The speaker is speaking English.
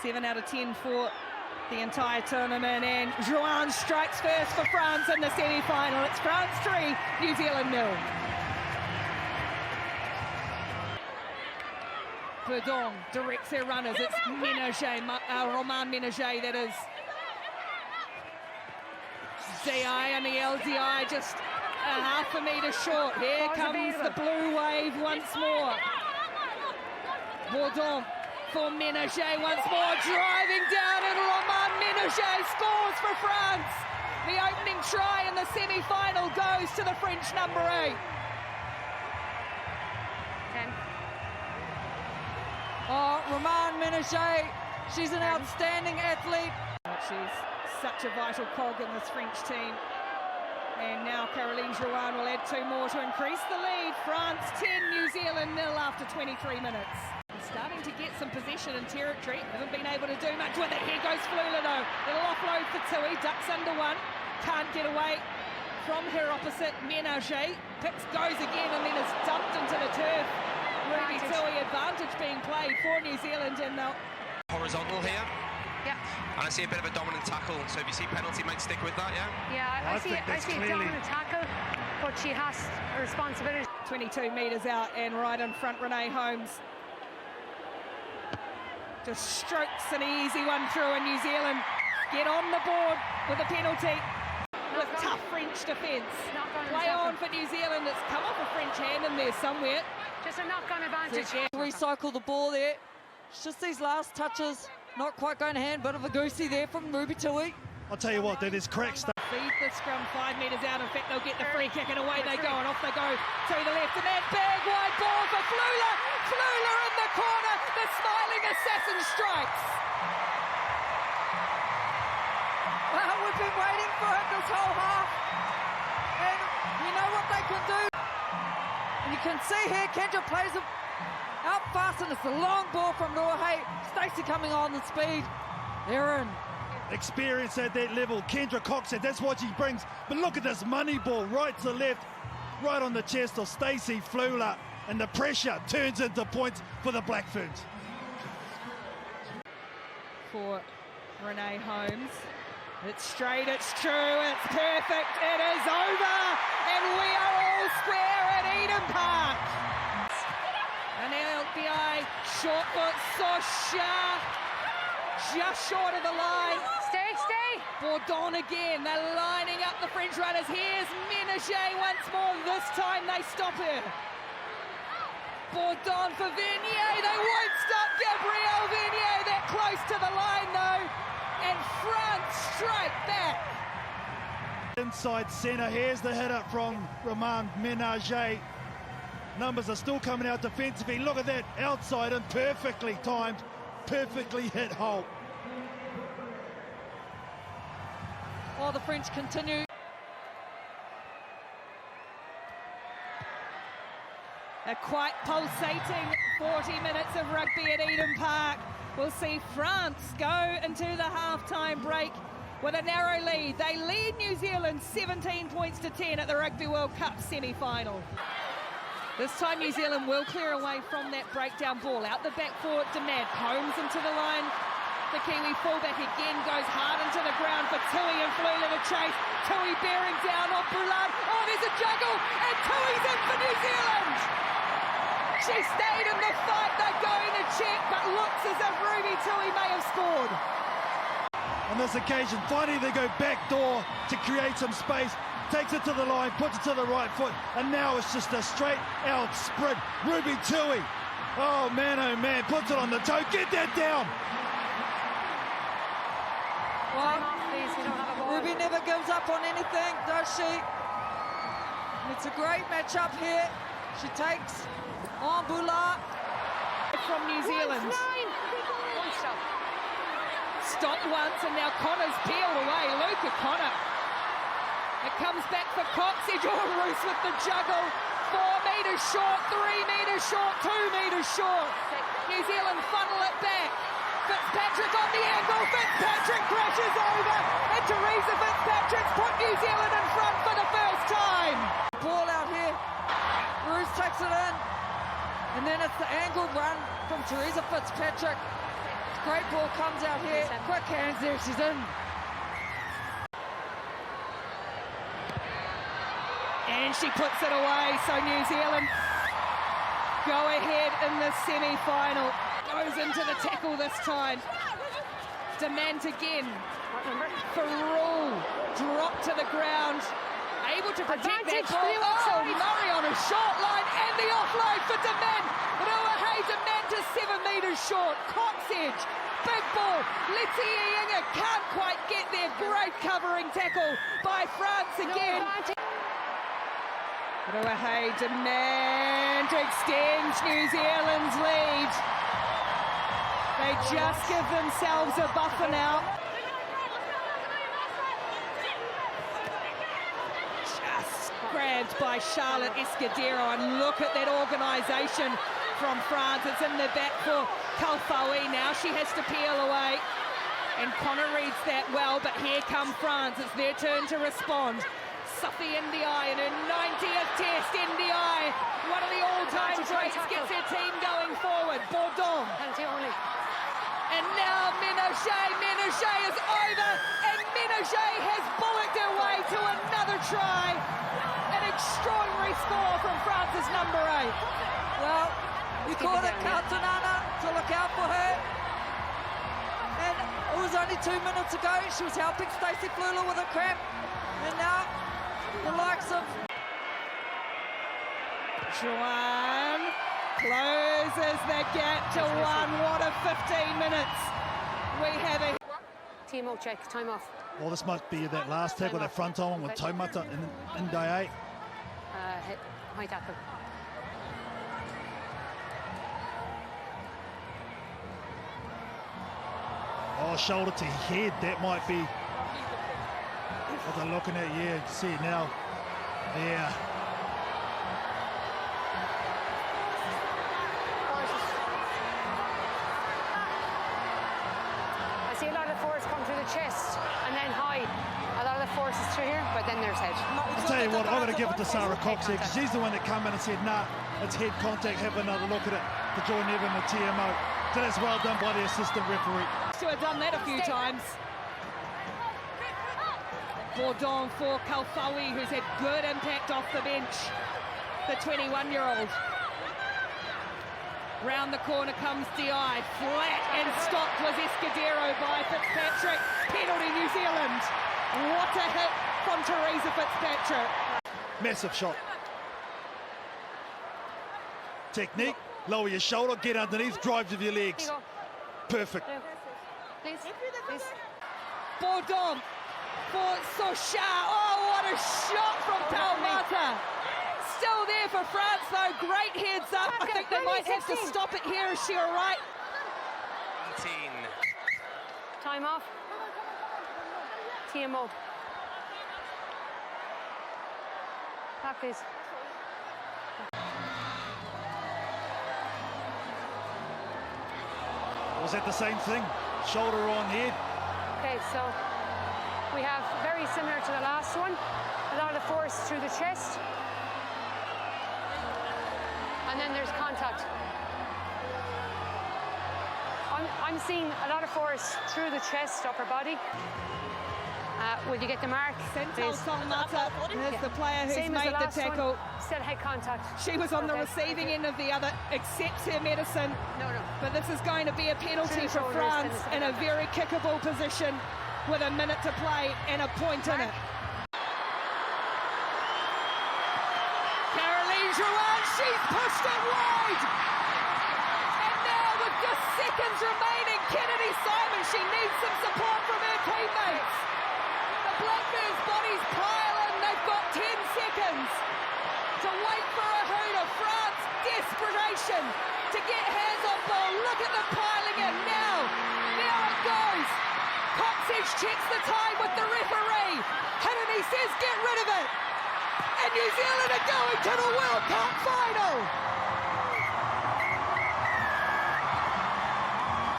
7 out of 10 for the entire tournament, and Joanne strikes first for France in the semi-final. It's France 3, New Zealand 0. Verdon directs her runners. It's Ménager, Romain Ménager, that is. DI and the LDI just a half a metre short. Here comes the blue wave once more. Verdon for Ménager once more, driving down, and Romain Ménager scores for France. The opening try in the semi-final goes to the French number 8. 10. Oh, Romain Ménager, she's an outstanding athlete. She's such a vital cog in this French team. And now Caroline Drouin will add 2 more to increase the lead. France 10, New Zealand 0 after 23 minutes. Starting to get some possession and territory. Haven't been able to do much with it. Here goes Flula though. Little offload for Tui. Ducks under 1. Can't get away from her opposite. Ménager goes again and then is dumped into the turf. Ruby Tui, advantage being played for New Zealand in the horizontal here. Yeah. And I see a bit of a dominant tackle. So if you see penalty, might stick with that, yeah? Yeah, I see a dominant tackle, but she has a responsibility. 22 metres out and right in front, Renee Holmes. Just strokes an easy one through, and New Zealand get on the board with a penalty with tough French defence. Play on for New Zealand. It's come off a French hand in there somewhere. Just a knock-on advantage. Recycle the ball there. It's just these last touches, not quite going to hand. Bit of a goosey there from Ruby Tui. I'll tell you what, that is crack stuff. Feed the scrum 5 metres out. In fact, they'll get the free kick, and away they go, and off they go to the left. And that big wide ball for Flula. Flula in the corner. The smiling assassin strikes. Well, we've been waiting for it this whole half. And you know what they can do. And you can see here, Kendra plays it out fast, and it's a long ball from Noahe. Stacey coming on the speed. They're in. Experience at that level. Kendra Cox said that's what she brings. But look at this money ball right to left, right on the chest of Stacey Flula. And the pressure turns into points for the Black Ferns. For Renee Holmes. It's straight, it's true, it's perfect, it is over. And we are all square at Eden Park. An LBI short foot, Sosha. Just short of the line. Stay. Bourdon again. They're lining up the French runners. Here's Ménager once more. This time they stop her. Bourdon for Vernier. They won't stop Gabrielle Vernier. They're close to the line though. And France strike back. Inside centre. Here's the hitter from Romain Ménager. Numbers are still coming out defensively. Look at that outside and perfectly timed. Perfectly hit hole. While the French continue. A quite pulsating 40 minutes of rugby at Eden Park. We'll see France go into the half-time break with a narrow lead. They lead New Zealand 17 points to 10 at the Rugby World Cup semi-final. This time New Zealand will clear away from that breakdown ball. Out the back for Demad. Holmes into the line. The Kiwi fullback again goes hard into the ground for Tui and Flula to chase. Tui bearing down on Boulard. Oh, there's a juggle, and Tui's in for New Zealand. She stayed in the fight. They're going to check, but looks as if Ruby Tui may have scored. On this occasion, finally they go back door to create some space. Takes it to the line, puts it to the right foot, and now it's just a straight out sprint. Ruby Tui, oh man, puts it on the toe. Get that down. Well, Ruby never gives up on anything, does she? It's a great match-up here. She takes on Boulard. From New Zealand. One stop. Stopped once, and now Connor's peeled away. Luca Connor. It comes back for Cox. Edgewater Roos with the juggle. 4 metres short, 3 metres short, 2 metres short. New Zealand funnel it back. Fitzpatrick on the angle. Fitzpatrick crashes over. And Teresa Fitzpatrick's put New Zealand in front for the first time. Ball out here. Roos takes it in. And then it's the angled run from Teresa Fitzpatrick. Great ball comes out here. Quick hands there, she's in. And she puts it away, so New Zealand go ahead in the semi-final. Goes into the tackle this time. Demand again. For rule. Drop to the ground. Able to protect that ball. Oh, Murray on a short line and the offload for Demand. Ruahei Demand to 7 metres short. Cox edge. Big ball. Letty Iinga can't quite get there. Great covering tackle by France again. Ruahei Demand extends New Zealand's lead. They just give themselves a buffer now. Just grabbed by Charlotte Escudero, and look at that organisation from France. It's in the back for Kalfawi now. She has to peel away. And Connor reads that well, but here come France. It's their turn to respond. Sophie Ndiaye in her 90th test. Ndiaye, one of the all-time greats, gets her team going forward. Bourdon. And now Menochet is over, and Menochet has bollocked her way to another try. An extraordinary score from France's number 8. Well, we called it Kautanana to look out for her. And it was only 2 minutes ago. She was helping Stacey Flula with a cramp. And now the likes of Joanne closes the gap to 1. What a 15 minutes. We have a TMO check, time off. Well, this must be that last tackle, that front on with Taumata and Ndiaye. Hit, high tackle. Oh, shoulder to head, that might be what they're looking at. Yeah, you can see it now. Yeah. I see a lot of force come through the chest and then high. A lot of the force is through here, but then there's head. I'll tell you what, I'm going to give it to Sarah Cox here, because she's the one that came in and said, nah, it's head contact, have another look at it, for Joy Nevin, the TMO. So that's well done by the assistant referee. to have done that a few times. Bourdon for Kalfawi, who's had good impact off the bench. The 21-year-old. Round the corner comes Diai. Flat and stopped was Escudero by Fitzpatrick. Penalty New Zealand. What a hit from Teresa Fitzpatrick. Massive shot. Technique, lower your shoulder, get underneath, drive with your legs. Perfect. Please, please. Bourdon for Socha. Oh, what a shot from Taumata. Still there for France, though. Great heads up. I think they might have to stop it here. Is she all right? 18. Time off. TMO. Back, please. Was that the same thing? Shoulder on head. Okay, so we have very similar to the last one. A lot of force through the chest. And then there's contact. I'm seeing a lot of force through the chest, upper body. Will you get the mark? Sental Taumata is the player who's Same as made the tackle. Still head contact. She was on the receiving end of the other, accepts her medicine. No. But this is going to be a penalty for France in a very kickable position with a minute to play and a point in it. Caroline Drouin, she's pushed it wide. And now with just seconds remaining, Kennedy Simon, she needs some support from her teammates. The Blackbirds' bodies pile in, they've got 10 seconds to wait for a hooter. France, desperation to get hands on ball. Look at them piling in now. Now it goes. Coxedge checks the time with the referee. And he says, get rid of it. And New Zealand are going to the World Cup final.